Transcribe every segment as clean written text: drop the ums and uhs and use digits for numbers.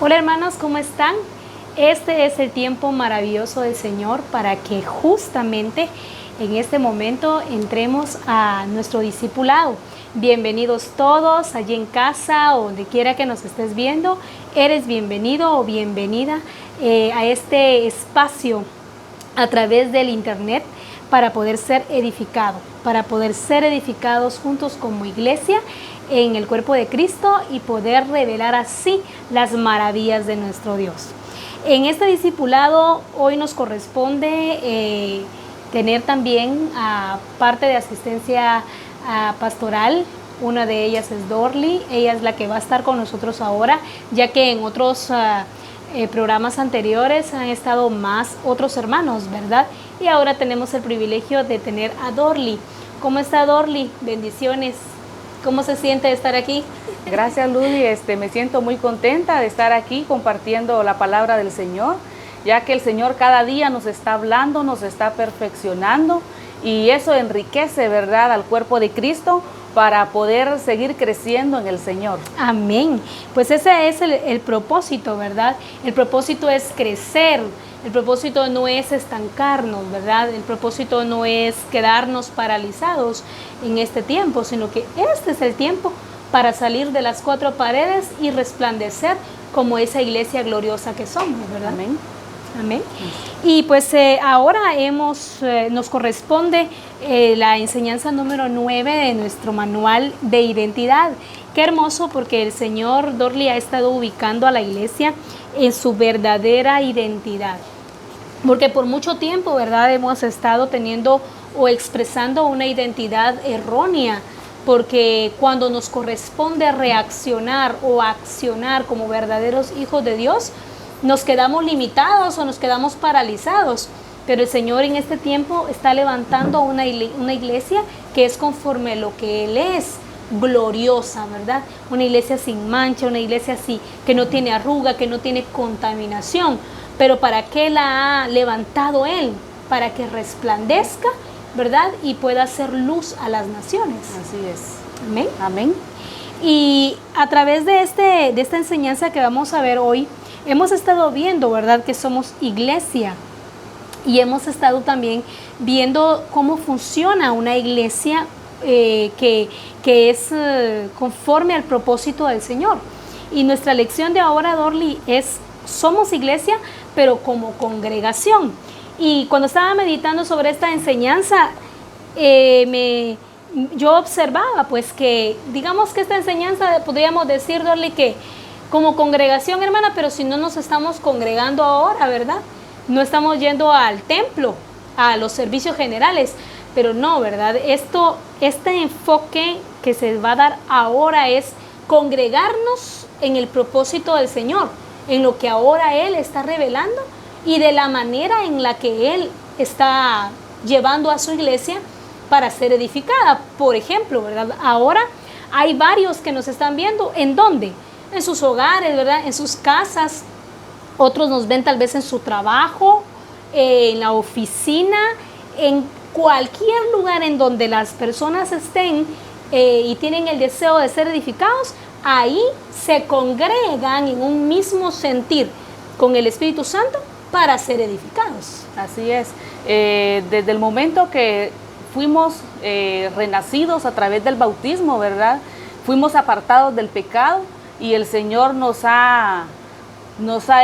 Hola hermanos, ¿cómo están? Este es el tiempo maravilloso del Señor para que justamente en este momento entremos a nuestro discipulado. Bienvenidos todos allí en casa o donde quiera que nos estés viendo. Eres bienvenido o bienvenida a este espacio a través del internet para poder ser edificado, para poder ser edificados juntos como iglesia en el cuerpo de Cristo y poder revelar así las maravillas de nuestro Dios. En este discipulado hoy nos corresponde tener también parte de asistencia pastoral. Una de ellas es Dorly, ella es la que va a estar con nosotros ahora, ya que en otros programas anteriores han estado más otros hermanos, ¿verdad? Y ahora tenemos el privilegio de tener a Dorly. ¿Cómo está Dorly? Bendiciones. ¿Cómo se siente estar aquí? Gracias, Luli. Me siento muy contenta de estar aquí compartiendo la palabra del Señor, ya que el Señor cada día nos está hablando, nos está perfeccionando y eso enriquece, ¿verdad?, al cuerpo de Cristo para poder seguir creciendo en el Señor. Amén. Pues ese es el propósito, ¿verdad? El propósito es crecer. El propósito no es estancarnos, ¿verdad? El propósito no es quedarnos paralizados en este tiempo, sino que este es el tiempo para salir de las cuatro paredes y resplandecer como esa iglesia gloriosa que somos, ¿verdad? Amén. Amén. Y pues ahora nos corresponde la enseñanza número 9 de nuestro manual de identidad. Qué hermoso, porque el Señor Dorly ha estado ubicando a la iglesia en su verdadera identidad. Porque por mucho tiempo, ¿verdad?, hemos estado teniendo o expresando una identidad errónea, porque cuando nos corresponde reaccionar o accionar como verdaderos hijos de Dios, nos quedamos limitados o nos quedamos paralizados. Pero el Señor en este tiempo está levantando una iglesia que es conforme a lo que Él es, gloriosa, ¿verdad? Una iglesia sin mancha, una iglesia así, que no tiene arruga, que no tiene contaminación. Pero ¿para qué la ha levantado Él? Para que resplandezca, ¿verdad? Y pueda hacer luz a las naciones. Así es. Amén. Amén. Y a través de esta enseñanza que vamos a ver hoy, hemos estado viendo, ¿verdad?, que somos iglesia. Y hemos estado también viendo cómo funciona una iglesia que es conforme al propósito del Señor. Y nuestra lección de ahora, Dorly, es: somos iglesia, pero como congregación. Y cuando estaba meditando sobre esta enseñanza, yo observaba pues que, digamos que esta enseñanza, podríamos decir, Dorly, que como congregación, hermana, pero si no nos estamos congregando ahora, ¿verdad? No estamos yendo al templo, a los servicios generales, pero no, ¿verdad? Este enfoque que se va a dar ahora es congregarnos en el propósito del Señor, en lo que ahora Él está revelando y de la manera en la que Él está llevando a su iglesia para ser edificada. Por ejemplo, ¿verdad?, ahora hay varios que nos están viendo. ¿En dónde? En sus hogares, ¿verdad?, en sus casas. Otros nos ven tal vez en su trabajo, en la oficina, en cualquier lugar en donde las personas estén y tienen el deseo de ser edificados. Ahí se congregan en un mismo sentir con el Espíritu Santo para ser edificados. Así es. Desde el momento que fuimos renacidos a través del bautismo, ¿verdad?, fuimos apartados del pecado y el Señor nos ha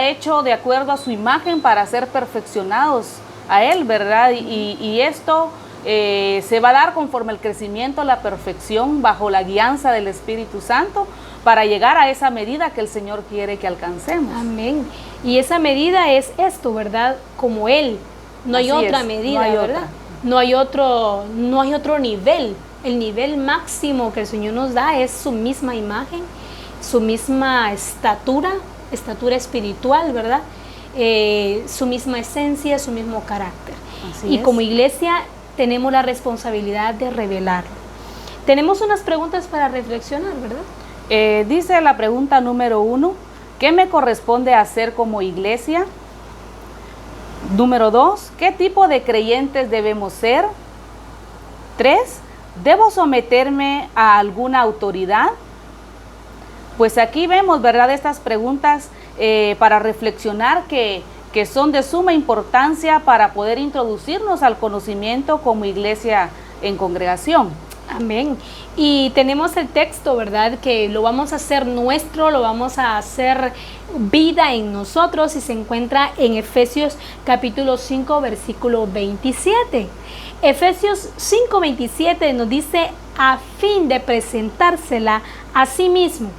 hecho de acuerdo a su imagen para ser perfeccionados a Él, ¿verdad? Y esto se va a dar conforme al crecimiento, la perfección, bajo la guianza del Espíritu Santo, para llegar a esa medida que el Señor quiere que alcancemos. Amén. Y esa medida es esto, ¿verdad? Como Él. No hay otra medida, ¿verdad? No hay otro nivel. El nivel máximo que el Señor nos da es su misma imagen, su misma estatura espiritual, ¿verdad? Su misma esencia, su mismo carácter. Y como iglesia tenemos la responsabilidad de revelarlo. Tenemos unas preguntas para reflexionar, ¿verdad? Dice la pregunta número 1, ¿qué me corresponde hacer como iglesia? Número 2, ¿qué tipo de creyentes debemos ser? 3, ¿debo someterme a alguna autoridad? pues aquí vemos, ¿verdad?, estas preguntas para reflexionar que son de suma importancia para poder introducirnos al conocimiento como iglesia en congregación. Amén. Y tenemos el texto, ¿verdad?, que lo vamos a hacer nuestro, lo vamos a hacer vida en nosotros, y se encuentra en Efesios capítulo 5, versículo 27. Efesios 5, 27 nos dice: a fin de presentársela a sí mismo,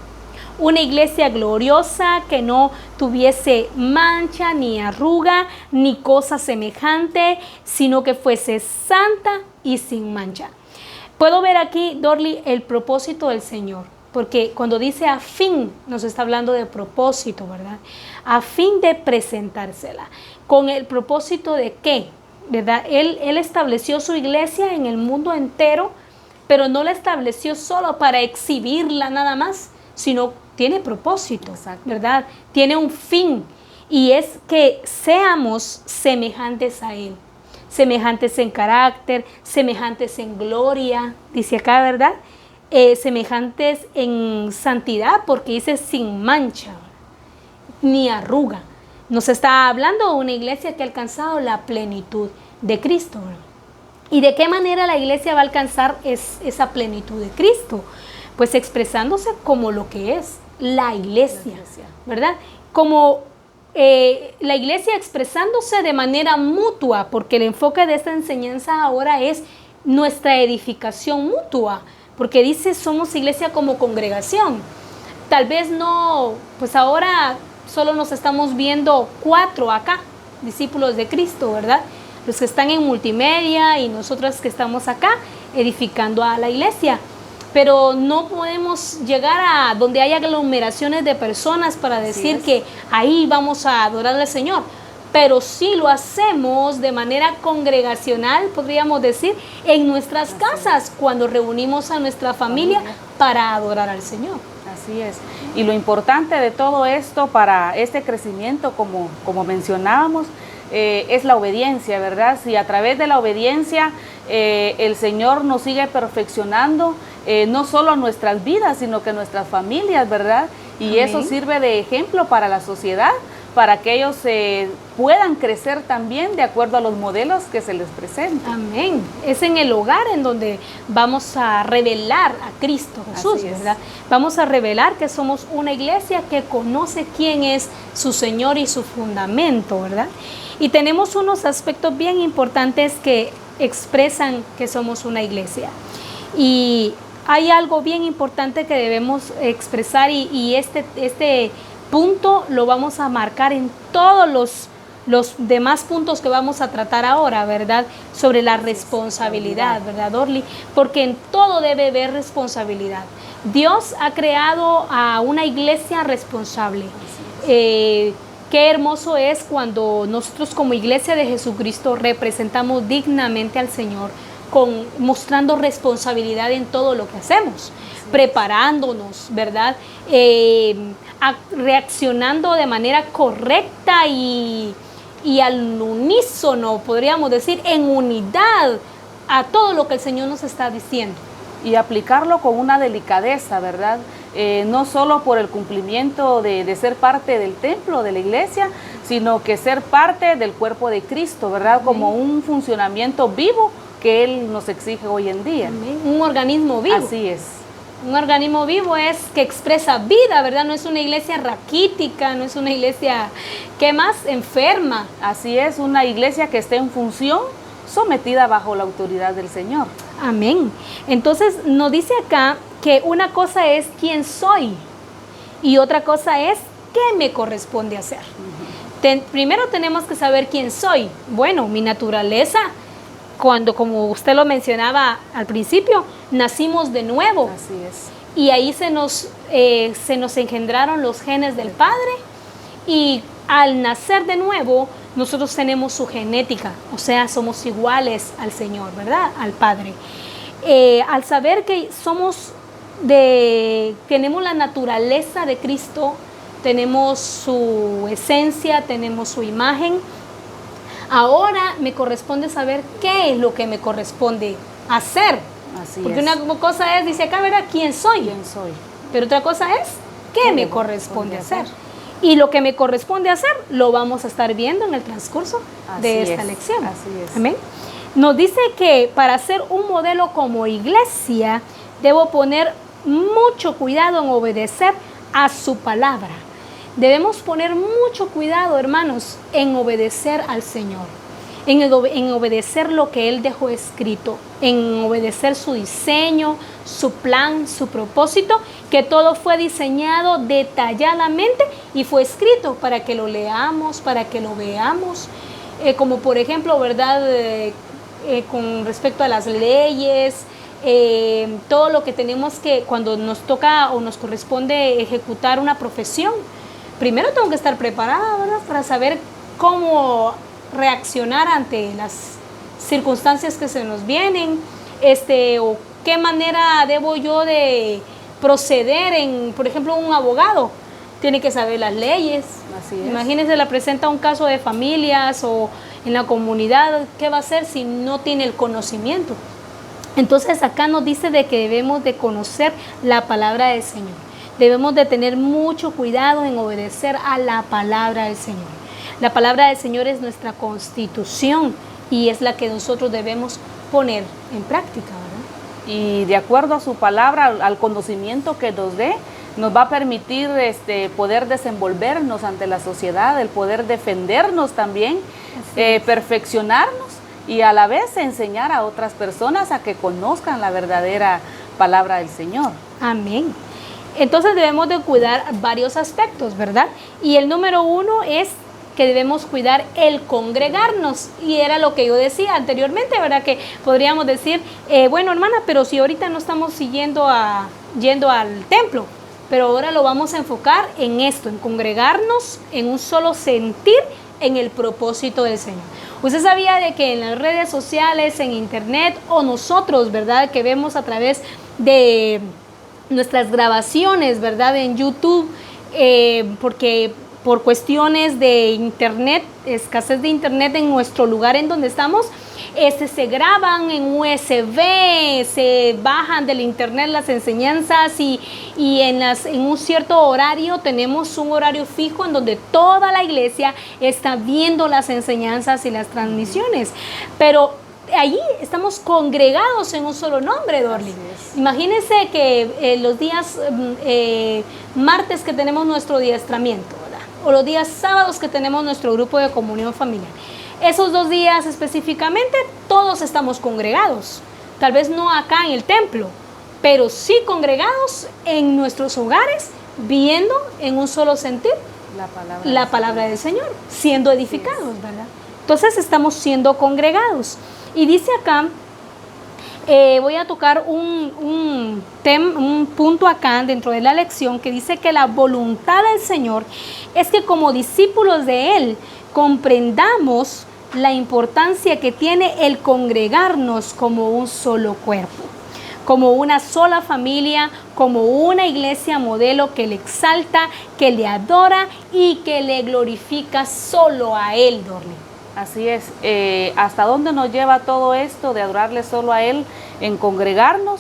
una iglesia gloriosa, que no tuviese mancha, ni arruga, ni cosa semejante, sino que fuese santa y sin mancha. Puedo ver aquí, Dorly, el propósito del Señor, porque cuando dice a fin, nos está hablando de propósito, ¿verdad? A fin de presentársela. ¿Con el propósito de qué? ¿Verdad? Él estableció su iglesia en el mundo entero, pero no la estableció solo para exhibirla nada más, sino tiene propósito, ¿verdad? Tiene un fin, y es que seamos semejantes a Él. Semejantes en carácter, semejantes en gloria, dice acá, ¿verdad? Semejantes en santidad, porque dice sin mancha, ni arruga. Nos está hablando de una iglesia que ha alcanzado la plenitud de Cristo, ¿verdad? ¿Y de qué manera la iglesia va a alcanzar esa plenitud de Cristo? Pues expresándose como lo que es la iglesia, ¿verdad? Como la iglesia expresándose de manera mutua, porque el enfoque de esta enseñanza ahora es nuestra edificación mutua, porque dice somos iglesia como congregación. Tal vez no, pues ahora solo nos estamos viendo 4 acá, discípulos de Cristo, ¿verdad? Los que están en multimedia y nosotros que estamos acá edificando a la iglesia. Pero no podemos llegar a donde haya aglomeraciones de personas para decir que ahí vamos a adorar al Señor. Pero sí lo hacemos de manera congregacional, podríamos decir, en nuestras casas, cuando reunimos a nuestra familia para adorar al Señor. Así es. Y lo importante de todo esto para este crecimiento, como mencionábamos, es la obediencia, ¿verdad? Si a través de la obediencia el Señor nos sigue perfeccionando, no solo nuestras vidas, sino que nuestras familias, ¿verdad? Y Amén. Eso sirve de ejemplo para la sociedad, para que ellos puedan crecer también de acuerdo a los modelos que se les presentan. Amén. Es en el hogar en donde vamos a revelar a Cristo Jesús, ¿verdad? Vamos a revelar que somos una iglesia que conoce quién es su Señor y su fundamento, ¿verdad? Y tenemos unos aspectos bien importantes que expresan que somos una iglesia. Y hay algo bien importante que debemos expresar, y este punto lo vamos a marcar en todos los demás puntos que vamos a tratar ahora, ¿verdad? Sobre la responsabilidad, ¿verdad, Dorly? Porque en todo debe haber responsabilidad. Dios ha creado a una iglesia responsable. Qué hermoso es cuando nosotros como iglesia de Jesucristo representamos dignamente al Señor, mostrando responsabilidad en todo lo que hacemos, preparándonos, ¿verdad? Reaccionando de manera correcta y al unísono, podríamos decir, en unidad a todo lo que el Señor nos está diciendo. Y aplicarlo con una delicadeza, ¿verdad? No solo por el cumplimiento de ser parte del templo, de la iglesia, sino que ser parte del cuerpo de Cristo, ¿verdad? Amén. Como un funcionamiento vivo que Él nos exige hoy en día. Amén. Un organismo vivo. Así es. Un organismo vivo es que expresa vida, ¿verdad? No es una iglesia raquítica, no es una iglesia, ¿qué más? Enferma. Así es, una iglesia que esté en función, sometida bajo la autoridad del Señor. Amén. Entonces nos dice acá que una cosa es quién soy y otra cosa es qué me corresponde hacer. Primero tenemos que saber quién soy. Bueno, mi naturaleza, cuando, como usted lo mencionaba al principio, nacimos de nuevo. Así es. Y ahí se nos engendraron los genes del Padre, y al nacer de nuevo nosotros tenemos su genética, o sea, somos iguales al Señor, ¿verdad? Al Padre. Al saber que tenemos la naturaleza de Cristo, tenemos su esencia, tenemos su imagen, ahora me corresponde saber qué es lo que me corresponde hacer. Así Porque es. una cosa es, dice acá, ¿verdad? ¿Quién soy? ¿Quién soy? Pero otra cosa es ¿qué me corresponde hacer? Y lo que me corresponde hacer lo vamos a estar viendo en el transcurso de esta lección. Así es. Amén. Nos dice que para ser un modelo como iglesia, debo poner mucho cuidado en obedecer a su palabra. Debemos poner mucho cuidado, hermanos, en obedecer al Señor, en obedecer lo que Él dejó escrito, en obedecer su diseño, su plan, su propósito, que todo fue diseñado detalladamente y fue escrito para que lo leamos, para que lo veamos, como por ejemplo, ¿verdad? Con respecto a las leyes, todo lo que tenemos que, cuando nos toca o nos corresponde ejecutar una profesión, primero tengo que estar preparada, ¿verdad? Para saber cómo reaccionar ante las circunstancias que se nos vienen, o qué manera debo yo de proceder por ejemplo, un abogado tiene que saber las leyes. Así es. Imagínense, le presenta un caso de familias o en la comunidad, ¿qué va a hacer si no tiene el conocimiento? Entonces acá nos dice de que debemos de conocer la palabra del Señor. Debemos de tener mucho cuidado en obedecer a la palabra del Señor. La palabra del Señor es nuestra constitución y es la que nosotros debemos poner en práctica, ¿verdad? Y de acuerdo a su palabra, al conocimiento que nos dé, nos va a permitir poder desenvolvernos ante la sociedad, el poder defendernos también, perfeccionarnos y a la vez enseñar a otras personas a que conozcan la verdadera palabra del Señor. Amén. Entonces debemos de cuidar varios aspectos, ¿verdad? Y el número 1 es que debemos cuidar el congregarnos, y era lo que yo decía anteriormente, ¿verdad? Que podríamos decir, bueno, hermana, pero si ahorita no estamos yendo al templo, pero ahora lo vamos a enfocar en esto, en congregarnos, en un solo sentir, en el propósito del Señor. Usted sabía de que en las redes sociales, en internet, o nosotros, ¿verdad? Que vemos a través de nuestras grabaciones, ¿verdad? En YouTube, porque por cuestiones de internet, escasez de internet en nuestro lugar en donde estamos, se graban en USB, se bajan del internet las enseñanzas y en un cierto horario, tenemos un horario fijo en donde toda la iglesia está viendo las enseñanzas y las transmisiones, pero allí estamos congregados en un solo nombre, Dorly. Imagínense que los días martes que tenemos nuestro adiestramiento, ¿verdad? O los días sábados que tenemos nuestro grupo de comunión familiar. Esos 2 días específicamente todos estamos congregados. Tal vez no acá en el templo, pero sí congregados en nuestros hogares, viendo en un solo sentir la palabra del Señor, siendo edificados, ¿verdad? Entonces estamos siendo congregados. Y dice acá, voy a tocar un punto acá dentro de la lección que dice que la voluntad del Señor es que como discípulos de Él comprendamos la importancia que tiene el congregarnos como un solo cuerpo, como una sola familia, como una iglesia modelo que le exalta, que le adora y que le glorifica solo a Él, Dorly. Así es. ¿Hasta dónde nos lleva todo esto de adorarle solo a Él en congregarnos?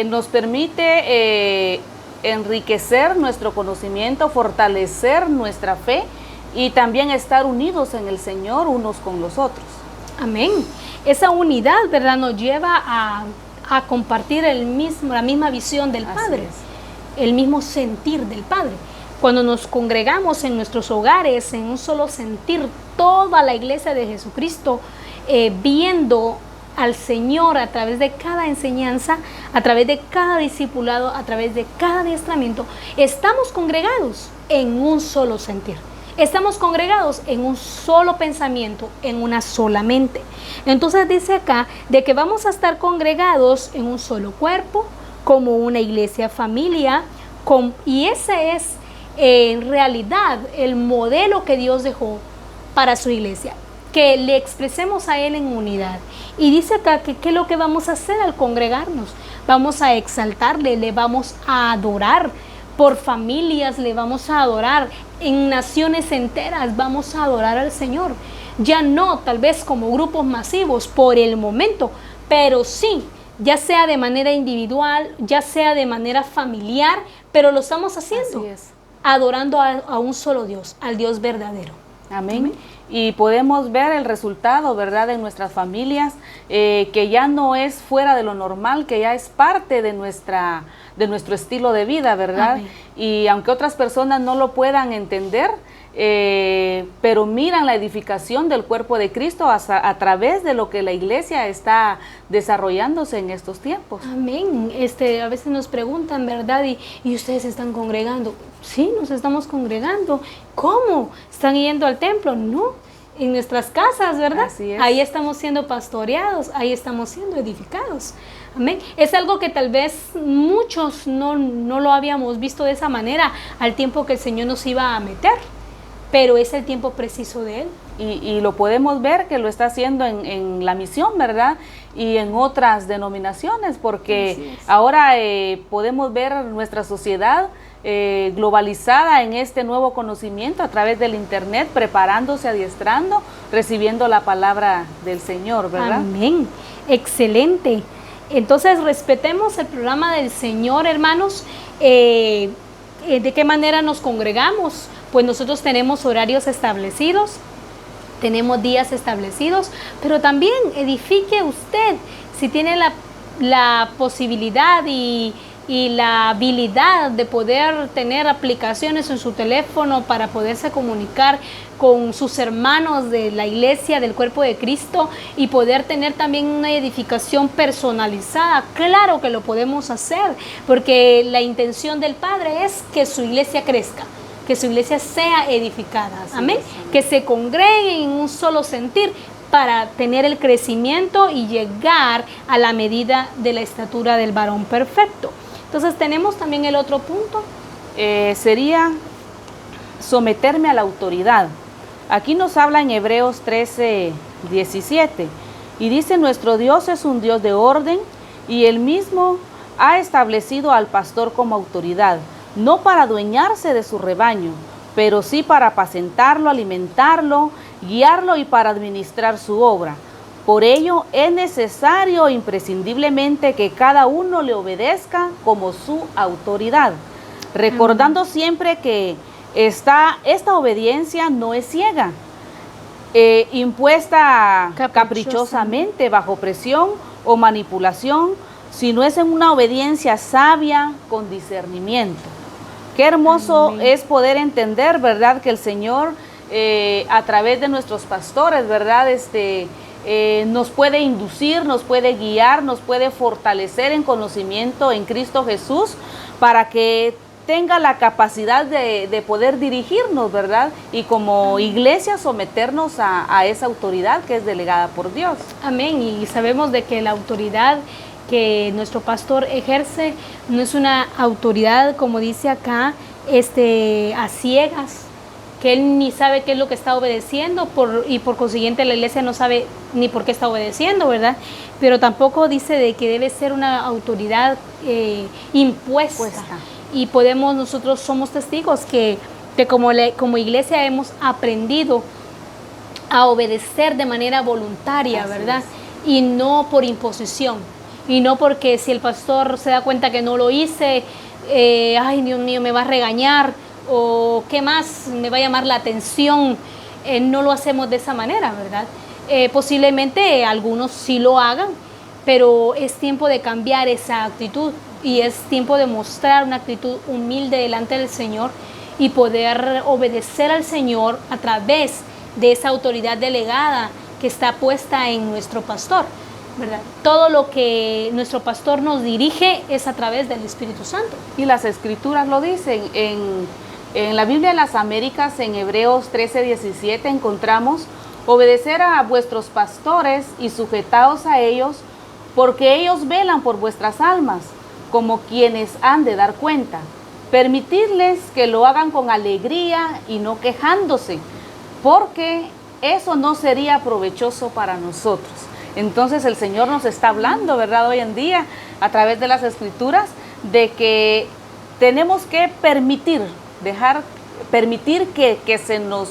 Nos permite enriquecer nuestro conocimiento, fortalecer nuestra fe y también estar unidos en el Señor unos con los otros. Amén. Esa unidad, ¿verdad?, nos lleva a compartir la misma visión del Padre, el mismo sentir del Padre. Cuando nos congregamos en nuestros hogares, en un solo sentir, toda la iglesia de Jesucristo, viendo al Señor a través de cada enseñanza, a través de cada discipulado, a través de cada adiestramiento, estamos congregados en un solo sentir. Estamos congregados en un solo pensamiento, en una sola mente. Entonces dice acá de que vamos a estar congregados en un solo cuerpo, como una iglesia familia, y ese es en realidad el modelo que Dios dejó para su iglesia, que le expresemos a Él en unidad. Y dice acá que ¿qué es lo que vamos a hacer al congregarnos? Vamos a exaltarle, le vamos a adorar. Por familias le vamos a adorar, en naciones enteras vamos a adorar al Señor. Ya no tal vez como grupos masivos por el momento, pero sí, ya sea de manera individual, ya sea de manera familiar, pero lo estamos haciendo Así es. adorando a un solo Dios, al Dios verdadero. Amén. Y podemos ver el resultado, ¿verdad?, en nuestras familias, que ya no es fuera de lo normal, que ya es parte de nuestro estilo de vida, ¿verdad? Amén. Y aunque otras personas no lo puedan entender, pero miran la edificación del cuerpo de Cristo a través de lo que la iglesia está desarrollándose en estos tiempos. Amén. A veces nos preguntan, ¿verdad? ¿Y ustedes se están congregando? Sí, nos estamos congregando. ¿Cómo? ¿Están yendo al templo? No, en nuestras casas, ¿verdad? Así es. Ahí estamos siendo pastoreados, ahí estamos siendo edificados. Amén. Es algo que tal vez muchos no lo habíamos visto de esa manera al tiempo que el Señor nos iba a meter, pero es el tiempo preciso de Él. Y lo podemos ver que lo está haciendo en la misión, ¿verdad? Y en otras denominaciones, porque ahora podemos ver nuestra sociedad globalizada en este nuevo conocimiento a través del internet, preparándose, adiestrando, recibiendo la palabra del Señor, ¿verdad? Amén. Excelente. Entonces respetemos el programa del Señor, hermanos. ¿De qué manera nos congregamos? Pues nosotros tenemos horarios establecidos, tenemos días establecidos, pero también edifique usted, si tiene la posibilidad y la habilidad de poder tener aplicaciones en su teléfono para poderse comunicar con sus hermanos de la iglesia, del cuerpo de Cristo, y poder tener también una edificación personalizada. Claro que lo podemos hacer, porque la intención del Padre es que su iglesia crezca, que su iglesia sea edificada. Amén. Que se congreguen en un solo sentir para tener el crecimiento y llegar a la medida de la estatura del varón perfecto. Entonces tenemos también el otro punto. Sería someterme a la autoridad. Aquí nos habla en Hebreos 13:17 y dice: nuestro Dios es un Dios de orden y Él mismo ha establecido al pastor como autoridad, no para adueñarse de su rebaño, pero sí para apacentarlo, alimentarlo, guiarlo y para administrar su obra. Por ello es necesario imprescindiblemente que cada uno le obedezca como su autoridad, recordando siempre que esta obediencia no es ciega, impuesta caprichosamente bajo presión o manipulación, sino es en una obediencia sabia con discernimiento. Qué hermoso es poder entender, ¿verdad?, que el Señor a través de nuestros pastores, ¿verdad?, nos puede inducir, nos puede guiar, nos puede fortalecer en conocimiento en Cristo Jesús para que tenga la capacidad de poder dirigirnos, ¿verdad? Y como iglesia someternos a esa autoridad que es delegada por Dios. Amén. Y sabemos de que la autoridad que nuestro pastor ejerce no es una autoridad, como dice acá, a ciegas, que él ni sabe qué es lo que está obedeciendo y por consiguiente la iglesia no sabe ni por qué está obedeciendo, ¿verdad? Pero tampoco dice de que debe ser una autoridad impuesta. Y nosotros somos testigos que como iglesia hemos aprendido a obedecer de manera voluntaria, ¿verdad? Y no por imposición, y no porque si el pastor se da cuenta que no lo hice, ay, Dios mío, me va a regañar, o qué más, me va a llamar la atención. No lo hacemos de esa manera, ¿verdad? Posiblemente algunos sí lo hagan, pero es tiempo de cambiar esa actitud y es tiempo de mostrar una actitud humilde delante del Señor y poder obedecer al Señor a través de esa autoridad delegada que está puesta en nuestro pastor, ¿verdad? Todo lo que nuestro pastor nos dirige es a través del Espíritu Santo. Y las Escrituras lo dicen. En la Biblia de las Américas, en Hebreos 13:17, encontramos: obedecer a vuestros pastores y sujetaos a ellos, porque ellos velan por vuestras almas, como quienes han de dar cuenta. Permitidles que lo hagan con alegría y no quejándose, porque eso no sería provechoso para nosotros. Entonces el Señor nos está hablando, ¿verdad?, hoy en día, a través de las Escrituras, de que tenemos que permitir que se nos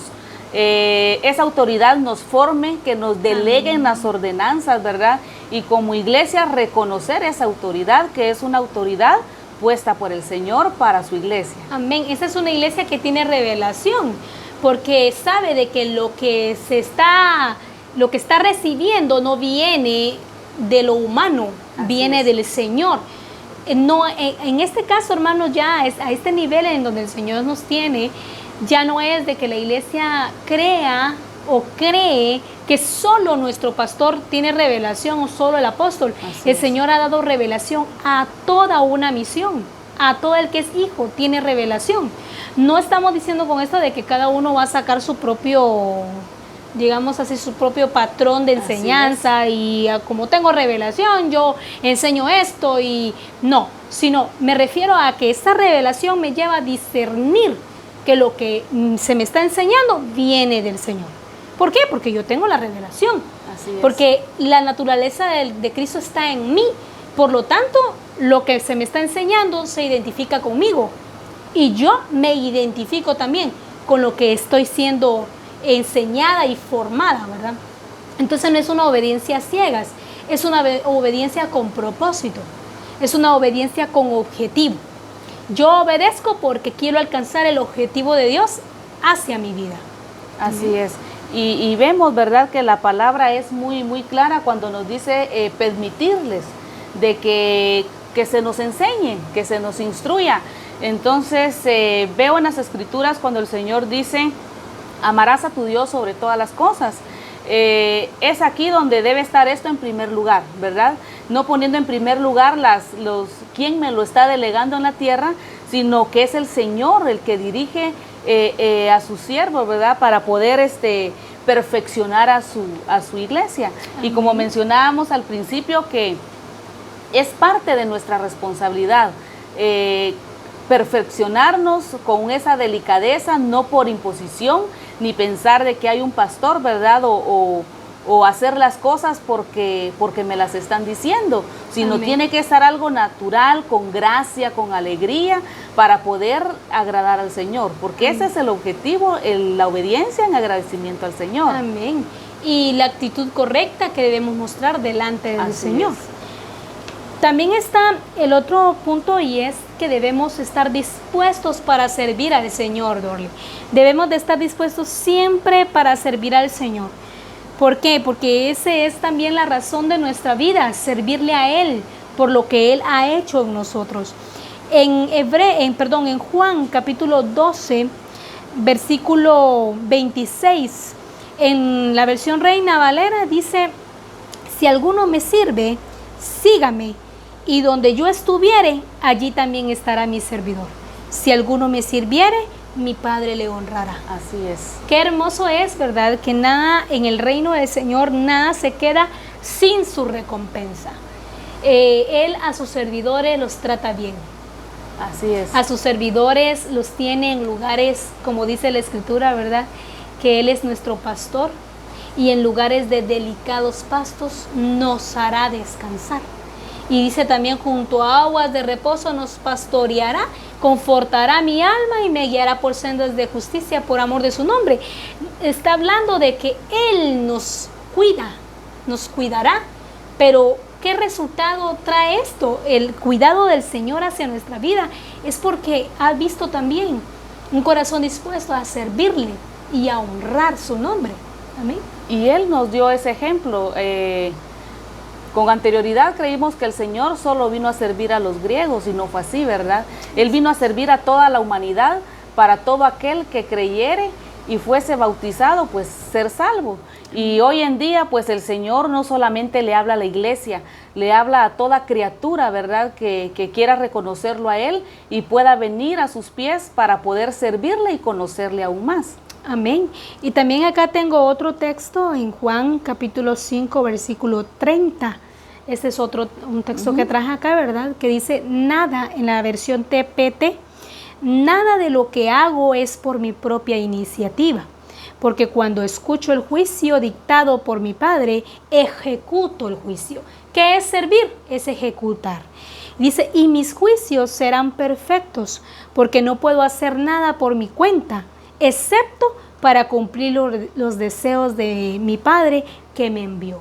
esa autoridad nos forme, que nos deleguen las ordenanzas, ¿verdad? Y como iglesia reconocer esa autoridad, que es una autoridad puesta por el Señor para su iglesia. Amén. Esa es una iglesia que tiene revelación, porque sabe de que lo que está recibiendo no viene de lo humano, viene del Señor. No, en este caso, hermanos, ya es a este nivel en donde el Señor nos tiene, ya no es de que la iglesia crea o cree que solo nuestro pastor tiene revelación o solo el apóstol. El Señor ha dado revelación a toda una misión, a todo el que es hijo tiene revelación. No estamos diciendo con esto de que cada uno va a sacar su propio, digamos así, su propio patrón de enseñanza y como tengo revelación yo enseño esto y no, sino me refiero a que esta revelación me lleva a discernir que lo que se me está enseñando viene del Señor. ¿Por qué? Porque yo tengo la revelación. Así es. Porque la naturaleza de Cristo está en mí. Por lo tanto, lo que se me está enseñando se identifica conmigo. Y yo me identifico también con lo que estoy siendo enseñada y formada, ¿verdad? Entonces no es una obediencia a ciegas, es una obediencia con propósito, es una obediencia con objetivo. Yo obedezco porque quiero alcanzar el objetivo de Dios hacia mi vida. Así es. Y vemos, ¿verdad?, que la palabra es muy, muy clara cuando nos dice permitirles de que se nos enseñe, que se nos instruya. Entonces veo en las Escrituras cuando el Señor dice, amarás a tu Dios sobre todas las cosas. Es aquí donde debe estar esto en primer lugar, ¿verdad? No poniendo en primer lugar quién me lo está delegando en la tierra, sino que es el Señor el que dirige a sus siervos, ¿verdad? Para poder perfeccionar a su iglesia. Amén. Y como mencionábamos al principio, que es parte de nuestra responsabilidad perfeccionarnos con esa delicadeza, no por imposición, ni pensar de que hay un pastor, ¿verdad? O hacer las cosas porque me las están diciendo, sino Amén. Tiene que estar algo natural, con gracia, con alegría, para poder agradar al Señor, porque Amén. Ese es el objetivo, la obediencia en agradecimiento al Señor. Amén. Y la actitud correcta que debemos mostrar delante del Señor. También está el otro punto, y es que debemos estar dispuestos para servir al Señor, Dorly. Debemos de estar dispuestos siempre para servir al Señor. ¿Por qué? Porque esa es también la razón de nuestra vida, servirle a Él por lo que Él ha hecho en nosotros. En Juan capítulo 12, versículo 26, en la versión Reina Valera dice, si alguno me sirve, sígame, y donde yo estuviere, allí también estará mi servidor. Si alguno me sirviere, mi Padre le honrará. Así es. Qué hermoso es, ¿verdad? Que nada en el reino del Señor, nada se queda sin su recompensa. Él a sus servidores los trata bien. Así es. A sus servidores los tiene en lugares, como dice la Escritura, ¿verdad? Que Él es nuestro pastor, y en lugares de delicados pastos nos hará descansar. Y dice también, junto a aguas de reposo nos pastoreará, confortará mi alma y me guiará por sendas de justicia por amor de su nombre. Está hablando de que Él nos cuida, nos cuidará. Pero ¿qué resultado trae esto? El cuidado del Señor hacia nuestra vida es porque ha visto también un corazón dispuesto a servirle y a honrar su nombre. Amén. Y Él nos dio ese ejemplo. Con anterioridad creímos que el Señor solo vino a servir a los griegos, y no fue así, ¿verdad? Él vino a servir a toda la humanidad, para todo aquel que creyere y fuese bautizado, pues ser salvo. Y hoy en día, pues el Señor no solamente le habla a la iglesia, le habla a toda criatura, ¿verdad? Que quiera reconocerlo a Él y pueda venir a sus pies para poder servirle y conocerle aún más. Amén. Y también acá tengo otro texto en Juan capítulo 5, versículo 30. Este es un texto que traje acá, ¿verdad? Que dice, nada, en la versión TPT, nada de lo que hago es por mi propia iniciativa, porque cuando escucho el juicio dictado por mi Padre, ejecuto el juicio. ¿Qué es servir? Es ejecutar. Dice, y mis juicios serán perfectos, porque no puedo hacer nada por mi cuenta, excepto para cumplir los deseos de mi Padre que me envió.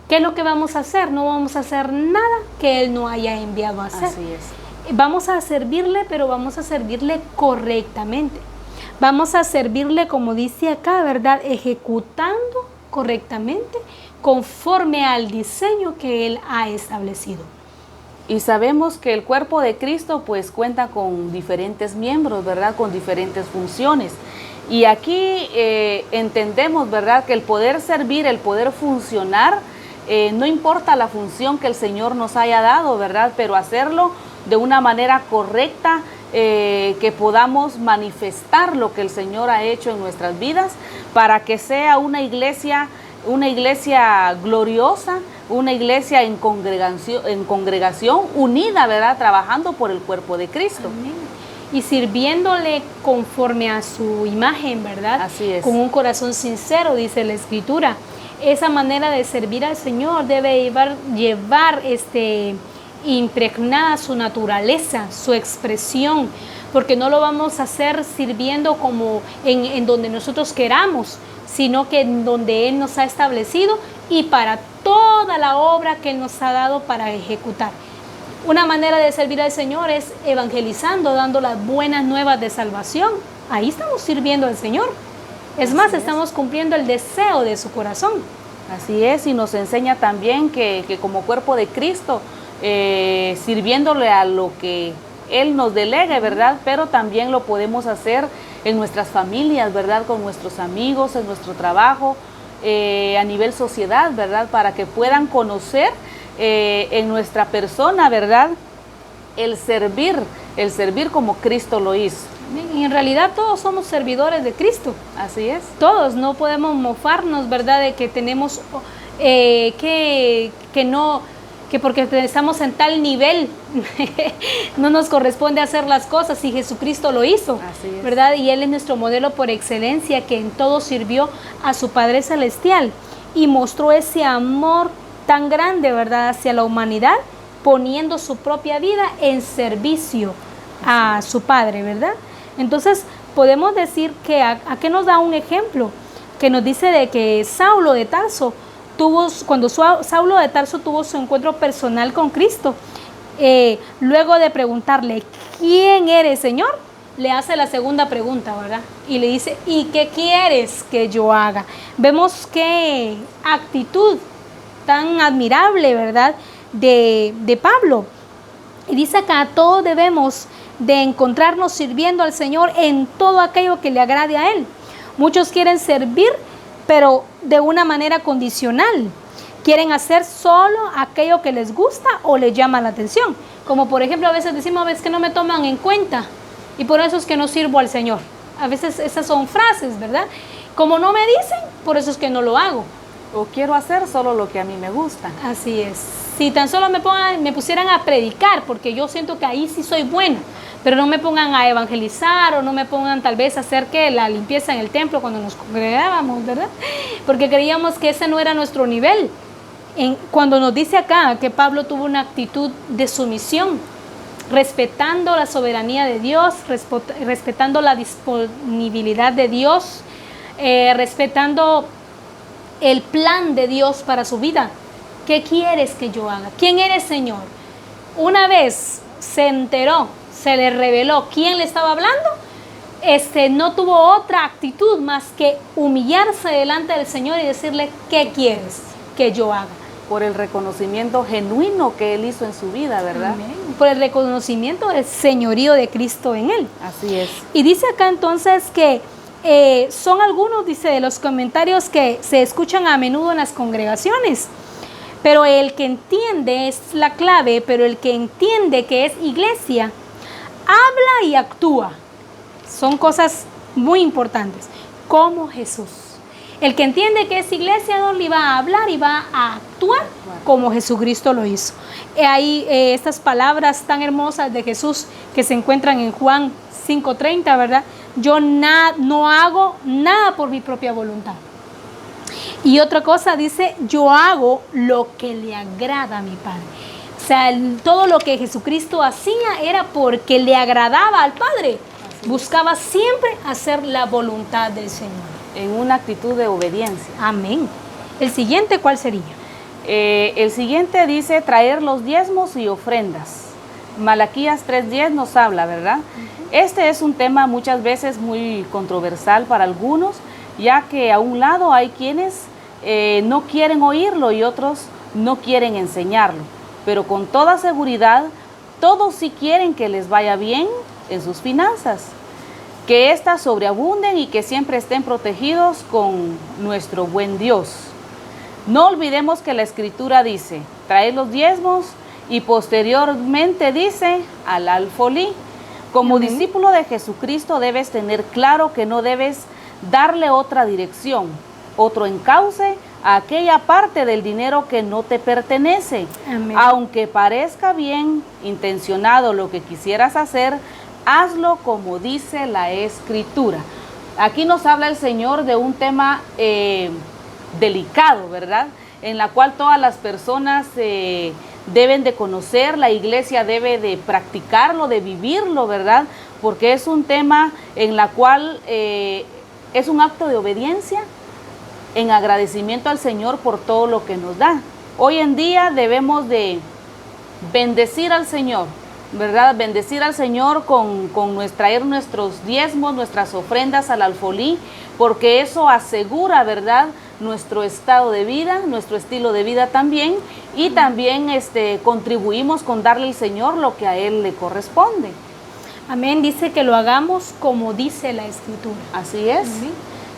¿Qué es lo que vamos a hacer? No vamos a hacer nada que Él no haya enviado a hacer. Así es. vamos a servirle, pero vamos a servirle correctamente. Vamos a servirle, como dice acá, ¿verdad? Ejecutando correctamente conforme al diseño que Él ha establecido. Y sabemos que el cuerpo de Cristo pues cuenta con diferentes miembros, ¿verdad? Con diferentes funciones. Y aquí entendemos, ¿verdad? Que el poder servir, el poder funcionar, no importa la función que el Señor nos haya dado, ¿verdad? Pero hacerlo de una manera correcta, que podamos manifestar lo que el Señor ha hecho en nuestras vidas para que sea una iglesia gloriosa, una iglesia en congregación unida, ¿verdad? Trabajando por el cuerpo de Cristo. Amén. Y sirviéndole conforme a su imagen, ¿verdad? Así es. Con un corazón sincero, dice la Escritura. Esa manera de servir al Señor debe llevar impregnada su naturaleza, su expresión, porque no lo vamos a hacer sirviendo como en donde nosotros queramos, sino que en donde Él nos ha establecido y para toda la obra que Él nos ha dado para ejecutar. Una manera de servir al Señor es evangelizando, dando las buenas nuevas de salvación. Ahí estamos sirviendo al Señor. Es más, estamos cumpliendo el deseo de su corazón. Así es, y nos enseña también que como cuerpo de Cristo, sirviéndole a lo que Él nos delegue, ¿verdad? Pero también lo podemos hacer en nuestras familias, ¿verdad? Con nuestros amigos, en nuestro trabajo, a nivel sociedad, ¿verdad? Para que puedan conocer en nuestra persona, ¿verdad? El servir como Cristo lo hizo. Y en realidad todos somos servidores de Cristo. Así es. Todos, no podemos mofarnos, ¿verdad? De que tenemos que porque estamos en tal nivel no nos corresponde hacer las cosas y Jesucristo lo hizo. Así es. ¿Verdad? Y Él es nuestro modelo por excelencia, que en todo sirvió a su Padre Celestial y mostró ese amor tan grande, ¿verdad? Hacia la humanidad, poniendo su propia vida en servicio a su Padre, ¿verdad? Entonces podemos decir que ¿a qué nos da un ejemplo? Que nos dice de que Saulo de Tarso cuando Saulo de Tarso tuvo su encuentro personal con Cristo, luego de preguntarle, ¿quién eres, Señor? Le hace la segunda pregunta, ¿verdad? Y le dice, ¿y qué quieres que yo haga? Vemos qué actitud tan admirable, ¿verdad? De Pablo. Y dice acá, todos debemos de encontrarnos sirviendo al Señor en todo aquello que le agrade a Él. Muchos quieren servir, pero de una manera condicional. Quieren hacer solo aquello que les gusta o les llama la atención. Como por ejemplo, a veces decimos, ves que no me toman en cuenta y por eso es que no sirvo al Señor. A veces esas son frases, ¿verdad? Como no me dicen, por eso es que no lo hago. O quiero hacer solo lo que a mí me gusta. Así es. Si tan solo me pusieran a predicar, porque yo siento que ahí sí soy buena, pero no me pongan a evangelizar o no me pongan tal vez a hacer que la limpieza en el templo cuando nos congregábamos, ¿verdad? Porque creíamos que ese no era nuestro nivel. Cuando nos dice acá que Pablo tuvo una actitud de sumisión, respetando la soberanía de Dios, respetando la disponibilidad de Dios, respetando el plan de Dios para su vida. ¿Qué quieres que yo haga? ¿Quién eres, Señor? Una vez se enteró, se le reveló quién le estaba hablando, no tuvo otra actitud más que humillarse delante del Señor y decirle, ¿qué quieres que yo haga? Por el reconocimiento genuino que Él hizo en su vida, ¿verdad? Amén. Por el reconocimiento del señorío de Cristo en Él. Así es. Y dice acá entonces que son algunos, dice, de los comentarios que se escuchan a menudo en las congregaciones. Pero el que entiende, es la clave, pero el que entiende que es iglesia, habla y actúa. Son cosas muy importantes, como Jesús. El que entiende que es iglesia, no le va a hablar y va a actuar como Jesucristo lo hizo. Hay estas palabras tan hermosas de Jesús que se encuentran en Juan 5:30, ¿verdad? Yo no hago nada por mi propia voluntad. Y otra cosa dice, yo hago lo que le agrada a mi Padre. O sea, todo lo que Jesucristo hacía era porque le agradaba al Padre. Buscaba siempre hacer la voluntad del Señor. En una actitud de obediencia. Amén. El siguiente, ¿cuál sería? El siguiente dice traer los diezmos y ofrendas. Malaquías 3:10 nos habla, ¿verdad? Este es un tema muchas veces muy controversial para algunos, ya que a un lado hay quienes no quieren oírlo y otros no quieren enseñarlo. Pero con toda seguridad, todos sí quieren que les vaya bien en sus finanzas, que éstas sobreabunden y que siempre estén protegidos con nuestro buen Dios. No olvidemos que la Escritura dice, traed los diezmos, y posteriormente dice, al alfolí. Como discípulo de Jesucristo debes tener claro que no debes darle otra dirección, otro encauce a aquella parte del dinero que no te pertenece. Amén. Aunque parezca bien intencionado lo que quisieras hacer, hazlo como dice la Escritura. Aquí nos habla el Señor de un tema delicado, ¿verdad? En la cual todas las personas deben de conocer, la iglesia debe de practicarlo, de vivirlo, ¿verdad? Porque es un tema en la cual es un acto de obediencia en agradecimiento al Señor por todo lo que nos da. Hoy en día debemos de bendecir al Señor, ¿verdad? Bendecir al Señor con traer nuestros diezmos, nuestras ofrendas al alfolí, porque eso asegura, ¿verdad?, nuestro estado de vida, nuestro estilo de vida también, y también contribuimos con darle al Señor lo que a Él le corresponde. Amén, dice que lo hagamos como dice la Escritura. Así es. Amén.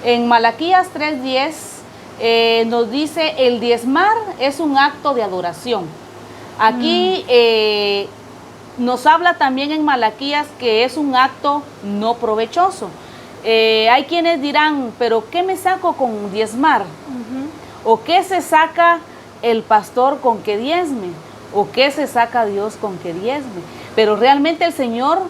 En Malaquías 3:10 nos dice, el diezmar es un acto de adoración. Aquí nos habla también en Malaquías que es un acto no provechoso. Hay quienes dirán, pero ¿qué me saco con diezmar? ¿O qué se saca el pastor con que diezme? ¿O qué se saca Dios con que diezme? Pero realmente el Señor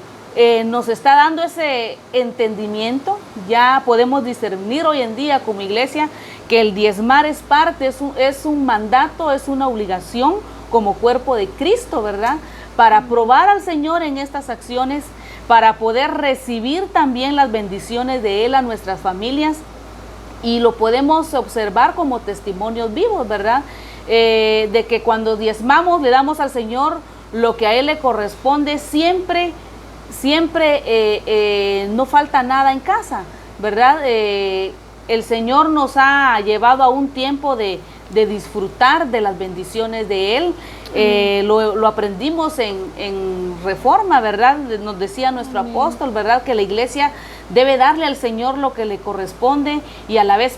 nos está dando ese entendimiento. Ya podemos discernir hoy en día como iglesia que el diezmar es parte, es un mandato, es una obligación como cuerpo de Cristo, ¿verdad? Para probar al Señor en estas acciones, para poder recibir también las bendiciones de Él a nuestras familias, y lo podemos observar como testimonios vivos, ¿verdad? De que cuando diezmamos, le damos al Señor lo que a Él le corresponde, siempre no falta nada en casa, ¿verdad? El Señor nos ha llevado a un tiempo de disfrutar de las bendiciones de Él. Lo aprendimos en Reforma, ¿verdad? Nos decía nuestro apóstol, ¿verdad? Que la iglesia debe darle al Señor lo que le corresponde y a la vez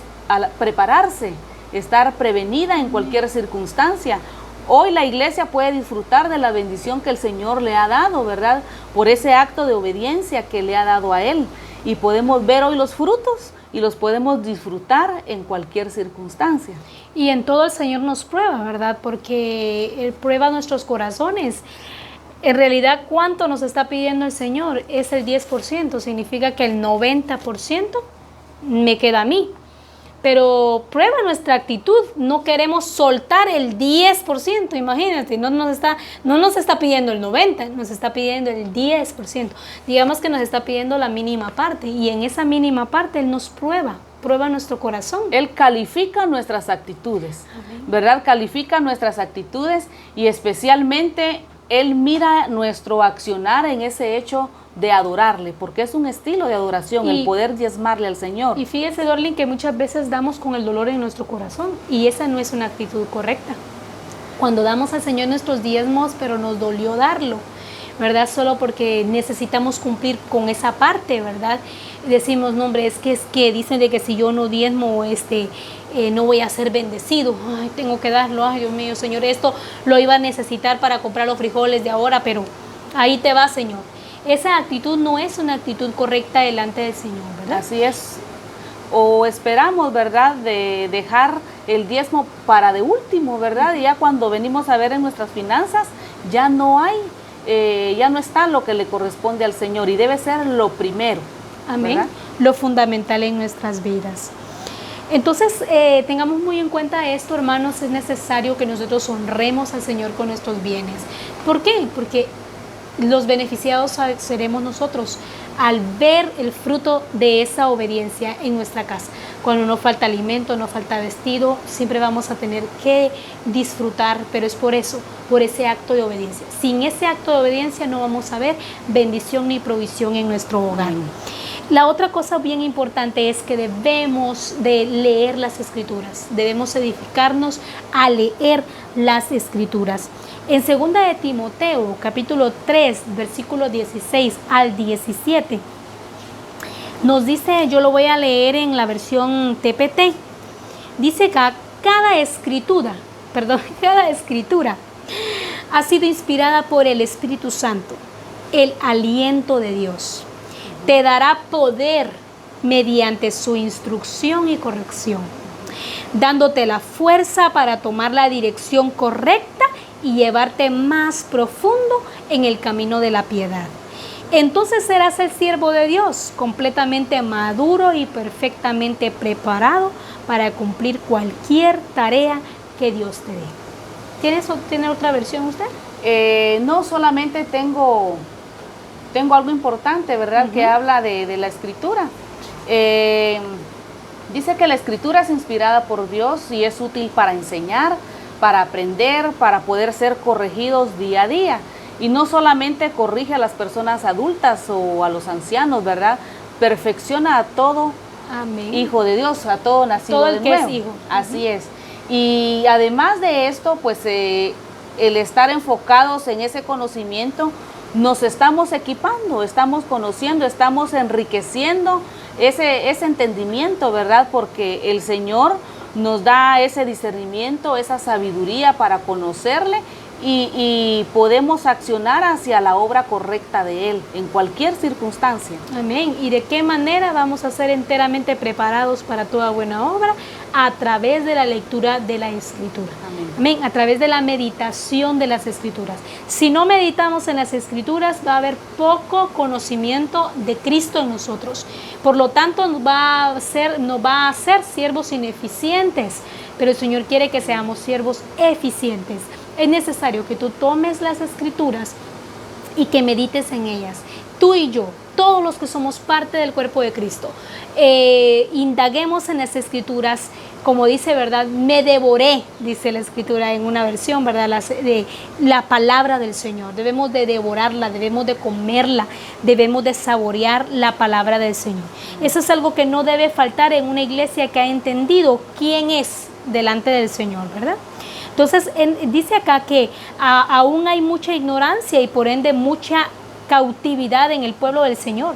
prepararse, estar prevenida en cualquier circunstancia. Hoy la iglesia puede disfrutar de la bendición que el Señor le ha dado, ¿verdad? Por ese acto de obediencia que le ha dado a Él. Y podemos ver hoy los frutos y los podemos disfrutar en cualquier circunstancia. Y en todo el Señor nos prueba, ¿verdad? Porque Él prueba nuestros corazones. En realidad, ¿cuánto nos está pidiendo el Señor? Es el 10%, significa que el 90% me queda a mí. Pero prueba nuestra actitud, no queremos soltar el 10%, imagínate, no nos está pidiendo el 90%, nos está pidiendo el 10%. Digamos que nos está pidiendo la mínima parte, y en esa mínima parte Él nos prueba nuestro corazón. Él califica nuestras actitudes, ¿verdad? Califica nuestras actitudes, y especialmente Él mira nuestro accionar en ese hecho de adorarle, porque es un estilo de adoración, el poder diezmarle al Señor. Y fíjese, Dorlin, que muchas veces damos con el dolor en nuestro corazón, y esa no es una actitud correcta. Cuando damos al Señor nuestros diezmos, pero nos dolió darlo, ¿verdad? Solo porque necesitamos cumplir con esa parte, ¿verdad? Decimos, no, hombre, es que dicen de que si yo no diezmo, no voy a ser bendecido. Ay, tengo que darlo. Ay, Dios mío, Señor, esto lo iba a necesitar para comprar los frijoles de ahora, pero ahí te va, Señor. Esa actitud no es una actitud correcta delante del Señor, ¿verdad? Así es. O esperamos, ¿verdad?, de dejar el diezmo para de último, ¿verdad? Y ya cuando venimos a ver en nuestras finanzas, ya no hay, ya no está lo que le corresponde al Señor, y debe ser lo primero. Amén. ¿Verdad? Lo fundamental en nuestras vidas. Entonces, tengamos muy en cuenta esto, hermanos. Es necesario que nosotros honremos al Señor con nuestros bienes. ¿Por qué? Porque los beneficiados seremos nosotros al ver el fruto de esa obediencia en nuestra casa. Cuando no falta alimento, no falta vestido, siempre vamos a tener que disfrutar, pero es por eso, por ese acto de obediencia. Sin ese acto de obediencia no vamos a ver bendición ni provisión en nuestro hogar. La otra cosa bien importante es que debemos de leer las Escrituras, debemos edificarnos a leer las Escrituras. En 2 de Timoteo, capítulo 3, versículos 16 al 17, nos dice, yo lo voy a leer en la versión TPT, dice que cada escritura ha sido inspirada por el Espíritu Santo, el aliento de Dios. Te dará poder mediante su instrucción y corrección, dándote la fuerza para tomar la dirección correcta y llevarte más profundo en el camino de la piedad. Entonces serás el siervo de Dios, completamente maduro y perfectamente preparado para cumplir cualquier tarea que Dios te dé. ¿Tiene otra versión usted? No, solamente tengo algo importante, ¿verdad? Que habla de la Escritura. Dice que la Escritura es inspirada por Dios y es útil para enseñar, para aprender, para poder ser corregidos día a día. Y no solamente corrige a las personas adultas o a los ancianos, ¿verdad? Perfecciona a todo hijo de Dios, a todo nacido de nuevo. Todo el que es hijo. Así es. Y además de esto, pues el estar enfocados en ese conocimiento, nos estamos equipando, estamos conociendo, estamos enriqueciendo ese entendimiento, ¿verdad? Porque el Señor nos da ese discernimiento, esa sabiduría para conocerle y podemos accionar hacia la obra correcta de Él en cualquier circunstancia. Amén. ¿Y de qué manera vamos a ser enteramente preparados para toda buena obra? A través de la lectura de la Escritura. Amén. Amén. A través de la meditación de las Escrituras. Si no meditamos en las Escrituras, va a haber poco conocimiento de Cristo en nosotros. Por lo tanto, nos va a hacer siervos ineficientes. Pero el Señor quiere que seamos siervos eficientes. Es necesario que tú tomes las Escrituras y que medites en ellas. Tú y yo, todos los que somos parte del cuerpo de Cristo, indaguemos en las Escrituras, como dice, ¿verdad? Me devoré, dice la Escritura en una versión, ¿verdad? La palabra del Señor. Debemos de devorarla, debemos de comerla, debemos de saborear la palabra del Señor. Eso es algo que no debe faltar en una iglesia que ha entendido quién es delante del Señor, ¿verdad? Entonces, dice acá que aún hay mucha ignorancia y por ende mucha cautividad en el pueblo del Señor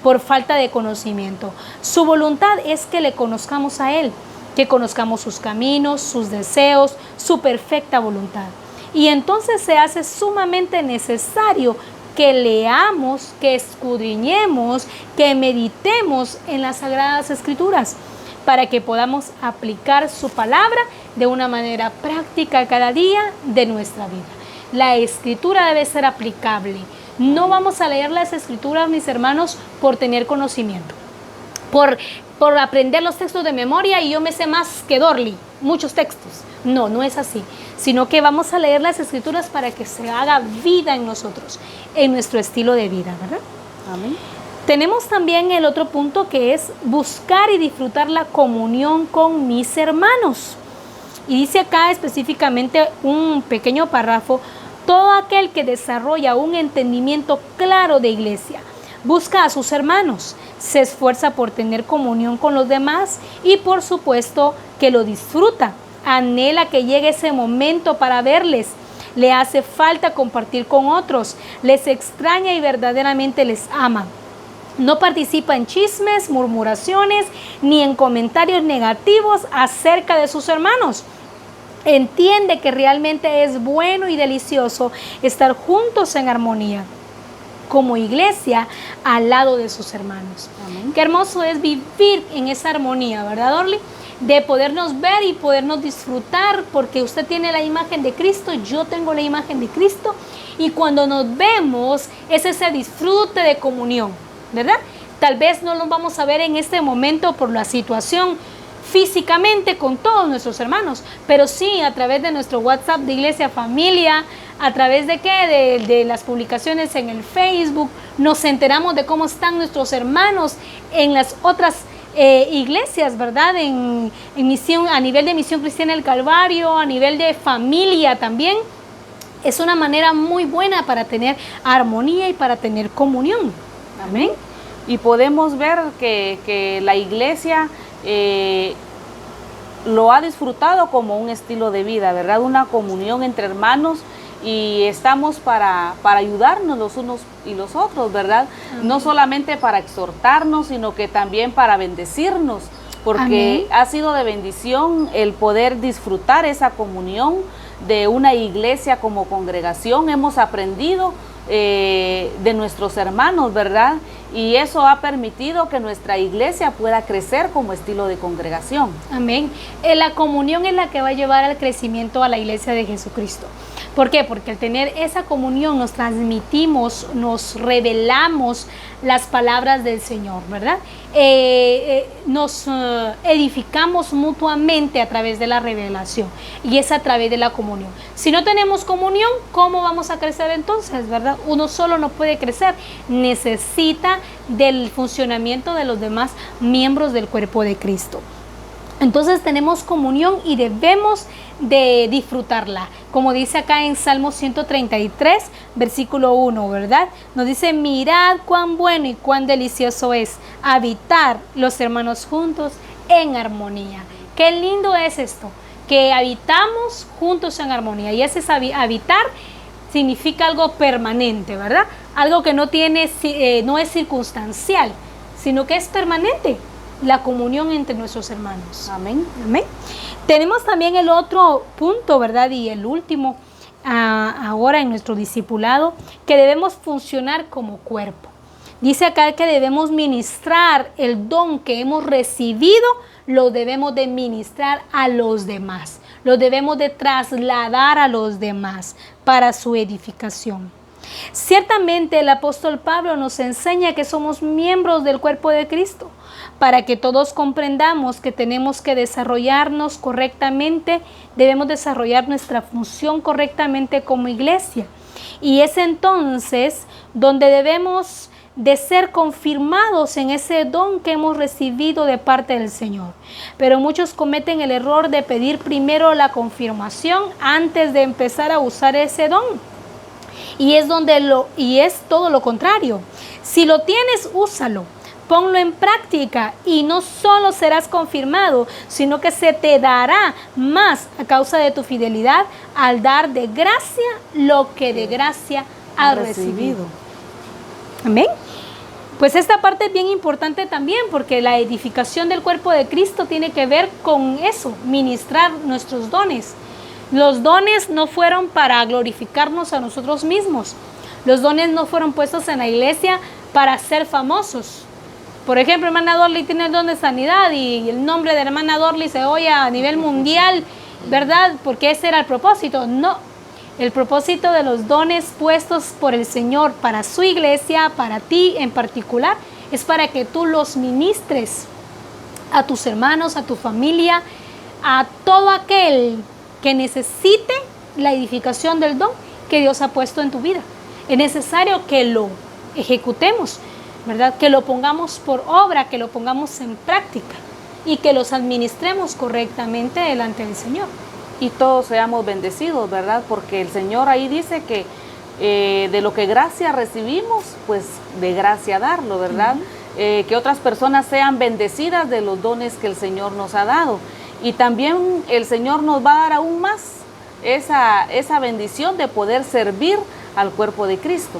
por falta de conocimiento. Su voluntad es que le conozcamos a Él, que conozcamos sus caminos, sus deseos, su perfecta voluntad. Y entonces se hace sumamente necesario que leamos, que escudriñemos, que meditemos en las Sagradas Escrituras, para que podamos aplicar su palabra de una manera práctica cada día de nuestra vida. La Escritura debe ser aplicable. No vamos a leer las Escrituras, mis hermanos, por tener conocimiento, por aprender los textos de memoria y yo me sé más que Dorly, muchos textos. No, no es así, sino que vamos a leer las Escrituras para que se haga vida en nosotros, en nuestro estilo de vida, ¿verdad? Amén. Tenemos también el otro punto que es buscar y disfrutar la comunión con mis hermanos. Y dice acá específicamente un pequeño párrafo: todo aquel que desarrolla un entendimiento claro de iglesia, busca a sus hermanos, se esfuerza por tener comunión con los demás y por supuesto que lo disfruta, anhela que llegue ese momento para verles, le hace falta compartir con otros, les extraña y verdaderamente les ama. No participa en chismes, murmuraciones, ni en comentarios negativos acerca de sus hermanos. Entiende que realmente es bueno y delicioso estar juntos en armonía, como iglesia, al lado de sus hermanos. Amén. Qué hermoso es vivir en esa armonía, ¿verdad, Orly? De podernos ver y podernos disfrutar, porque usted tiene la imagen de Cristo, yo tengo la imagen de Cristo, y cuando nos vemos es ese disfrute de comunión, ¿verdad? Tal vez no nos vamos a ver en este momento por la situación físicamente con todos nuestros hermanos, pero sí a través de nuestro WhatsApp de Iglesia Familia, a través de ¿qué? De las publicaciones en el Facebook, nos enteramos de cómo están nuestros hermanos en las otras iglesias, ¿verdad? En misión, a nivel de Misión Cristiana del Calvario, a nivel de familia también. Es una manera muy buena para tener armonía y para tener comunión. Amén. Y podemos ver que la iglesia lo ha disfrutado como un estilo de vida, ¿verdad? Una comunión entre hermanos, y estamos para ayudarnos los unos y los otros, ¿verdad? Amén. No solamente para exhortarnos, sino que también para bendecirnos, porque amén, ha sido de bendición el poder disfrutar esa comunión de una iglesia como congregación. Hemos aprendido de nuestros hermanos, ¿verdad? Y eso ha permitido que nuestra iglesia pueda crecer como estilo de congregación. Amén. La comunión es la que va a llevar al crecimiento a la iglesia de Jesucristo. ¿Por qué? Porque al tener esa comunión nos transmitimos, nos revelamos las palabras del Señor, ¿verdad? Nos edificamos mutuamente a través de la revelación, y es a través de la comunión. Si no tenemos comunión, ¿cómo vamos a crecer entonces, verdad? Uno solo no puede crecer, necesita del funcionamiento de los demás miembros del cuerpo de Cristo. Entonces tenemos comunión y debemos de disfrutarla. Como dice acá en Salmo 133, versículo 1, ¿verdad? Nos dice: mirad cuán bueno y cuán delicioso es habitar los hermanos juntos en armonía. Qué lindo es esto, que habitamos juntos en armonía. Y ese habitar significa algo permanente, ¿verdad? Algo que no es circunstancial, sino que es permanente. La comunión entre nuestros hermanos. Amén. Amén. Tenemos también el otro punto, ¿verdad? Y el último, ahora en nuestro discipulado, que debemos funcionar como cuerpo. Dice acá que debemos ministrar el don que hemos recibido, lo debemos de ministrar a los demás. Lo debemos de trasladar a los demás para su edificación. Ciertamente el apóstol Pablo nos enseña que somos miembros del cuerpo de Cristo, para que todos comprendamos que tenemos que desarrollarnos correctamente, debemos desarrollar nuestra función correctamente como iglesia. Y es entonces donde debemos de ser confirmados en ese don que hemos recibido de parte del Señor. Pero muchos cometen el error de pedir primero la confirmación antes de empezar a usar ese don. Y es todo lo contrario. Si lo tienes, úsalo. Ponlo en práctica y no solo serás confirmado, sino que se te dará más a causa de tu fidelidad al dar de gracia lo que de gracia has recibido. Amén. Pues esta parte es bien importante también, porque la edificación del cuerpo de Cristo tiene que ver con eso, ministrar nuestros dones. Los dones no fueron para glorificarnos a nosotros mismos. Los dones no fueron puestos en la iglesia para ser famosos. Por ejemplo, hermana Dorly tiene el don de sanidad y el nombre de hermana Dorly se oye a nivel mundial, ¿verdad? Porque ese era el propósito. No, el propósito de los dones puestos por el Señor para su iglesia, para ti en particular, es para que tú los ministres a tus hermanos, a tu familia, a todo aquel que necesite la edificación del don que Dios ha puesto en tu vida. Es necesario que lo ejecutemos, ¿verdad? Que lo pongamos por obra, que lo pongamos en práctica y que los administremos correctamente delante del Señor. Y todos seamos bendecidos, ¿verdad? Porque el Señor ahí dice que de lo que gracia recibimos, pues de gracia darlo, ¿verdad? Que otras personas sean bendecidas de los dones que el Señor nos ha dado. Y también el Señor nos va a dar aún más esa bendición de poder servir al cuerpo de Cristo.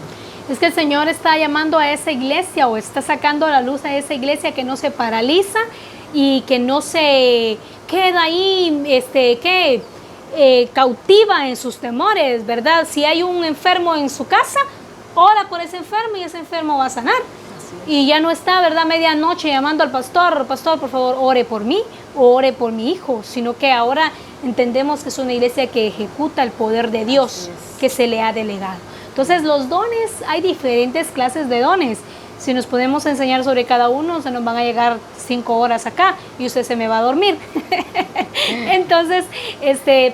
Es que el Señor está llamando a esa iglesia, o está sacando a la luz a esa iglesia, que no se paraliza y que no se queda ahí cautiva en sus temores, ¿verdad? Si hay un enfermo en su casa, ora por ese enfermo y ese enfermo va a sanar. Y ya no está, ¿verdad?, medianoche llamando al pastor: pastor, por favor, ore por mí, o ore por mi hijo, sino que ahora entendemos que es una iglesia que ejecuta el poder de Dios que se le ha delegado. Entonces, los dones, hay diferentes clases de dones. Si nos podemos enseñar sobre cada uno, se nos van a llegar 5 horas acá y usted se me va a dormir. Entonces,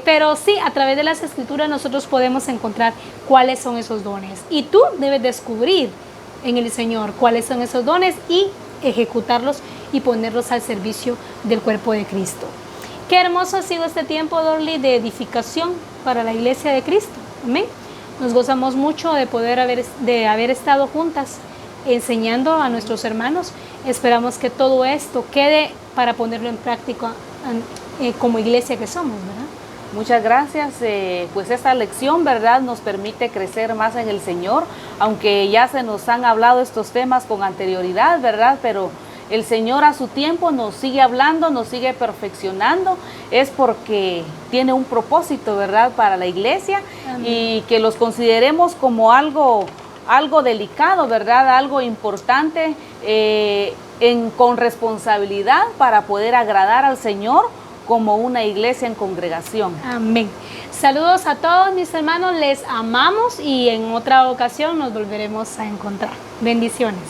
pero sí, a través de las Escrituras nosotros podemos encontrar cuáles son esos dones. Y tú debes descubrir en el Señor cuáles son esos dones y ejecutarlos y ponerlos al servicio del cuerpo de Cristo. Qué hermoso ha sido este tiempo, Dorly, de edificación para la iglesia de Cristo. Amén. Nos gozamos mucho de poder haber estado juntas enseñando a nuestros hermanos. Esperamos que todo esto quede para ponerlo en práctica como iglesia que somos, ¿verdad? Muchas gracias. Pues esta lección, ¿verdad?, nos permite crecer más en el Señor, aunque ya se nos han hablado estos temas con anterioridad, ¿verdad? Pero el Señor a su tiempo nos sigue hablando, nos sigue perfeccionando, es porque tiene un propósito, ¿verdad?, para la iglesia. Amén. Y que los consideremos como algo delicado, ¿verdad?, algo importante, con responsabilidad para poder agradar al Señor como una iglesia en congregación. Amén. Saludos a todos mis hermanos, les amamos y en otra ocasión nos volveremos a encontrar. Bendiciones.